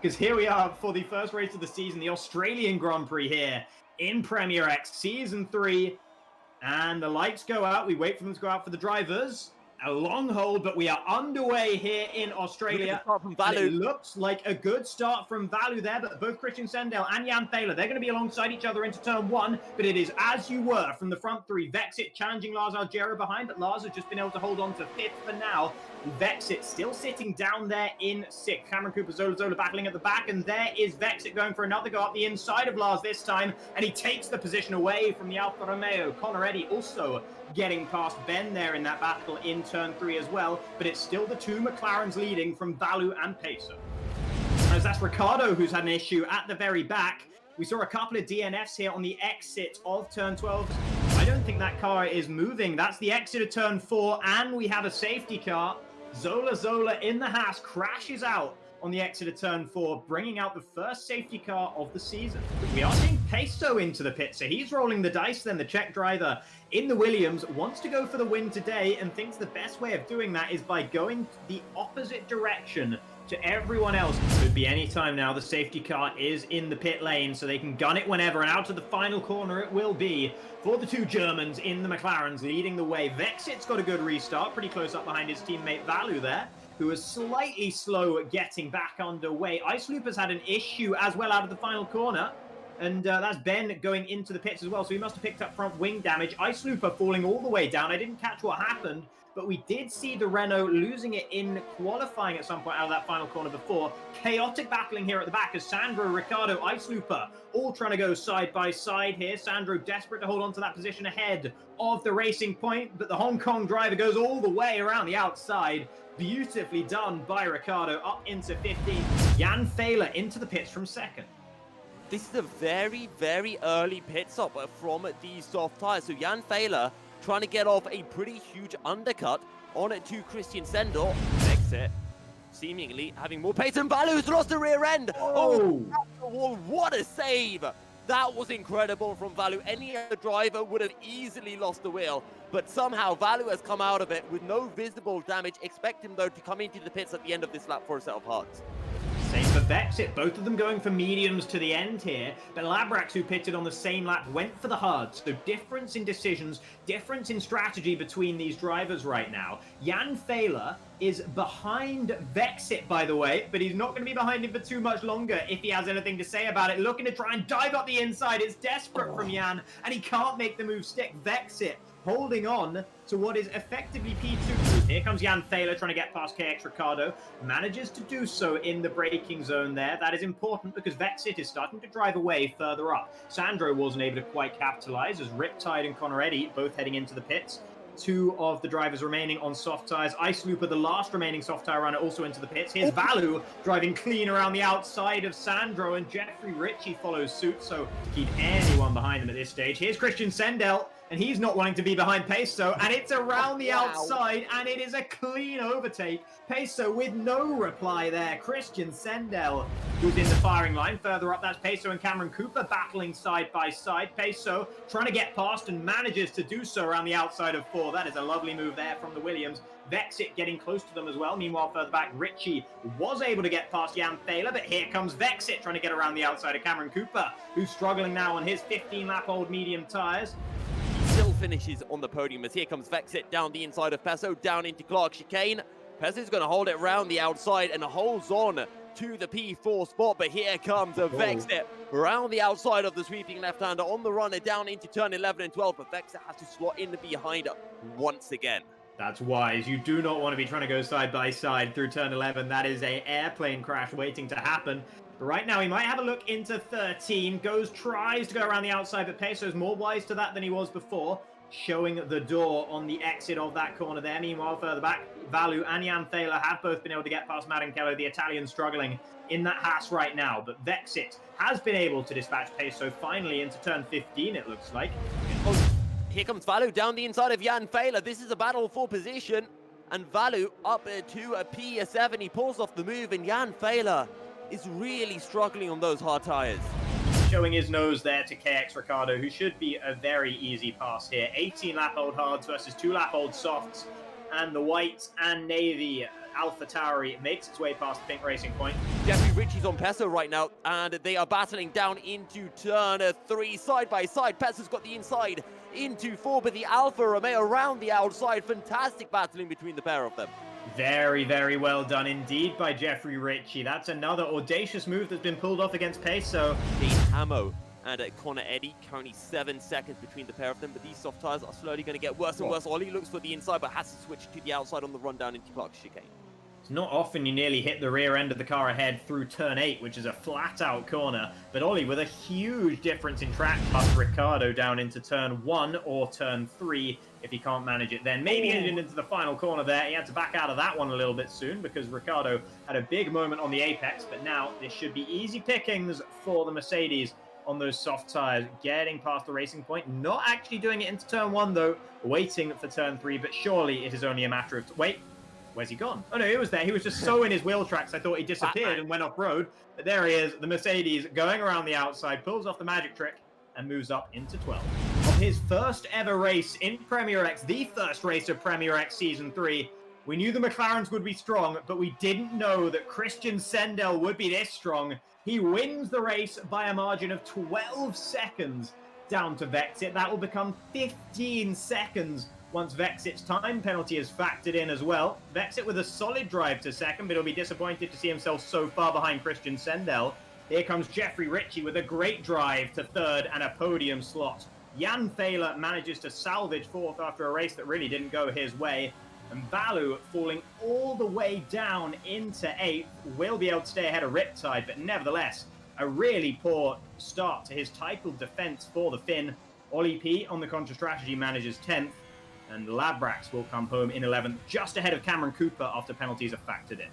because here we are for the first race of the season, the Australian Grand Prix here in Premier X Season 3. And the lights go out. We wait for them to go out for the drivers. A long hold, but we are underway here in Australia. From Vallu. It looks like a good start from Vallu there, but both Christian Sendel and Jan Fehler, they're going to be alongside each other into turn 1, but it is as you were from the front 3. Vexit challenging Lars Algero behind, but Lars has just been able to hold on to 5th for now. Vexit still sitting down there in 6th. Cameron Cooper, Zola battling at the back, and there is Vexit going for another go up the inside of Lars this time, and he takes the position away from the Alfa Romeo. Connor Eddy also getting past Ben there in that battle in turn 3 as well, but it's still the 2 McLarens leading from Vallu and Peso. As that's Ricardo who's had an issue at the very back. We saw a couple of DNFs here on the exit of turn 12. I don't think that car is moving. That's the exit of turn 4, and we have a safety car. Zola in the Haas crashes out on the exit of turn 4, bringing out the first safety car of the season. We are seeing Peso into the pit, so he's rolling the dice then. The Czech driver in the Williams wants to go for the win today and thinks the best way of doing that is by going the opposite direction to everyone else. Could be any time now. The safety car is in the pit lane, so they can gun it whenever, and out to the final corner it will be for the 2 Germans in the McLarens leading the way. Vexit's got a good restart, pretty close up behind his teammate Vallu there, who is slightly slow at getting back underway. Ice Loop has had an issue as well out of the final corner, and that's Ben going into the pits as well, so he must have picked up front wing damage. Ice Looper falling all the way down. I didn't catch what happened, but we did see the Renault losing it in qualifying at some point out of that final corner before. Chaotic battling here at the back as Sandro, Ricardo, Ice Looper all trying to go side by side here. Sandro desperate to hold on to that position ahead of the racing point, but the Hong Kong driver goes all the way around the outside. Beautifully done by Ricardo up into 15th. Jan Fehler into the pits from 2nd. This is a very, very early pit stop from the soft tyres. So Jan Fehler trying to get off a pretty huge undercut on it to Christian Sendel. Vexit seemingly having more pace, and Vallu's lost the rear end. Oh, what a save! That was incredible from Vallu. Any other driver would have easily lost the wheel, but somehow Vallu has come out of it with no visible damage. Expect him, though, to come into the pits at the end of this lap for a set of hards. Same for Vexit, both of them going for mediums to the end here, but Labrax, who pitted on the same lap, went for the hards. So difference in decisions, difference in strategy between these drivers right now. Jan Fehler is behind Vexit, by the way, but he's not going to be behind him for too much longer if he has anything to say about it. Looking to try and dive up the inside. It's desperate from Jan, and he can't make the move stick. Vexit holding on to what is effectively P2. Here comes Jan Fehler trying to get past KX Ricardo. Manages to do so in the braking zone there. That is important because Vexit is starting to drive away further up. Sandro wasn't able to quite capitalize as Riptide and Connor Eddy both heading into the pits. 2 of the drivers remaining on soft tyres. Ice Looper, the last remaining soft tyre runner, also into the pits. Here's Vallu driving clean around the outside of Sandro, and Jeffrey Ritchie follows suit, so to keep anyone behind him at this stage. Here's Christian Sendel, and he's not wanting to be behind Peso, and it's around the outside, and it is a clean overtake. Peso with no reply there. Christian Sendel, who's in the firing line. Further up, that's Peso and Cameron Cooper battling side by side. Peso trying to get past and manages to do so around the outside of 4. That is a lovely move there from the Williams. Vexit getting close to them as well. Meanwhile, further back, Ritchie was able to get past Jan Fehler, but here comes Vexit trying to get around the outside of Cameron Cooper, who's struggling now on his 15-lap-old medium tyres. Still finishes on the podium as here comes Vexit down the inside of Peso, down into Clark chicane. Peso's going to hold it round the outside and holds on to the P4 spot, but here comes a Vexit around the outside of the sweeping left-hander on the runner down into turn 11 and 12, but Vexit has to slot in behind once again. That's wise. You do not want to be trying to go side by side through turn 11. That is an airplane crash waiting to happen. But right now, he might have a look into 13. Tries to go around the outside, but Peso's more wise to that than he was before. Showing the door on the exit of that corner there. Meanwhile, further back, Vallu and Jan Fehler have both been able to get past Marankello, the Italian struggling in that Haas right now. But Vexit has been able to dispatch Peso finally into turn 15, it looks like. Here comes Vallu down the inside of Jan Fehler. This is a battle for position. And Vallu up to a P7. He pulls off the move, and Jan Fehler is really struggling on those hard tyres. Showing his nose there to KX Ricardo, who should be a very easy pass here. 18-lap-old hards versus 2-lap-old softs. And the white and navy Alpha Tauri makes its way past the pink racing point. Jeffrey Ritchie's on Peso right now, and they are battling down into turn 3, side by side. Peso's got the inside into 4, but the Alfa Romeo around the outside. Fantastic battling between the pair of them. Very, very well done indeed by Jeffrey Ritchie. That's another audacious move that's been pulled off against Peso. Dean Hamo and Connor Eddy, currently 7 seconds between the pair of them, but these soft tires are slowly going to get worse and worse. Ollie looks for the inside, but has to switch to the outside on the run down into Clark's chicane. It's not often you nearly hit the rear end of the car ahead through turn 8, which is a flat-out corner. But Ollie, with a huge difference in track, past Ricciardo down into turn 1 or turn 3, if he can't manage it then. Maybe headed into the final corner there. He had to back out of that one a little bit soon because Ricciardo had a big moment on the apex. But now this should be easy pickings for the Mercedes on those soft tires, getting past the racing point. Not actually doing it into turn 1, though. Waiting for turn 3, but surely it is only a matter of... Wait. Where's he gone? Oh, no, he was there. He was just so in his wheel tracks, I thought he disappeared and went off-road. But there he is, the Mercedes going around the outside, pulls off the magic trick, and moves up into 12. On his first ever race in Premier X, the first race of Premier X Season 3, we knew the McLarens would be strong, but we didn't know that Christian Sendel would be this strong. He wins the race by a margin of 12 seconds down to Vexit. That will become 15 seconds once Vexit's time penalty is factored in as well. Vexit with a solid drive to second, but he'll be disappointed to see himself so far behind Christian Sendel. Here comes Jeffrey Ritchie with a great drive to third and a podium slot. Jan Fehler manages to salvage fourth after a race that really didn't go his way. And Vallu falling all the way down into 8th, will be able to stay ahead of Riptide, but nevertheless, a really poor start to his title defense for the Finn. Ollie P on the Contra Strategy manages 10th. And Labrax will come home in 11th, just ahead of Cameron Cooper after penalties are factored in.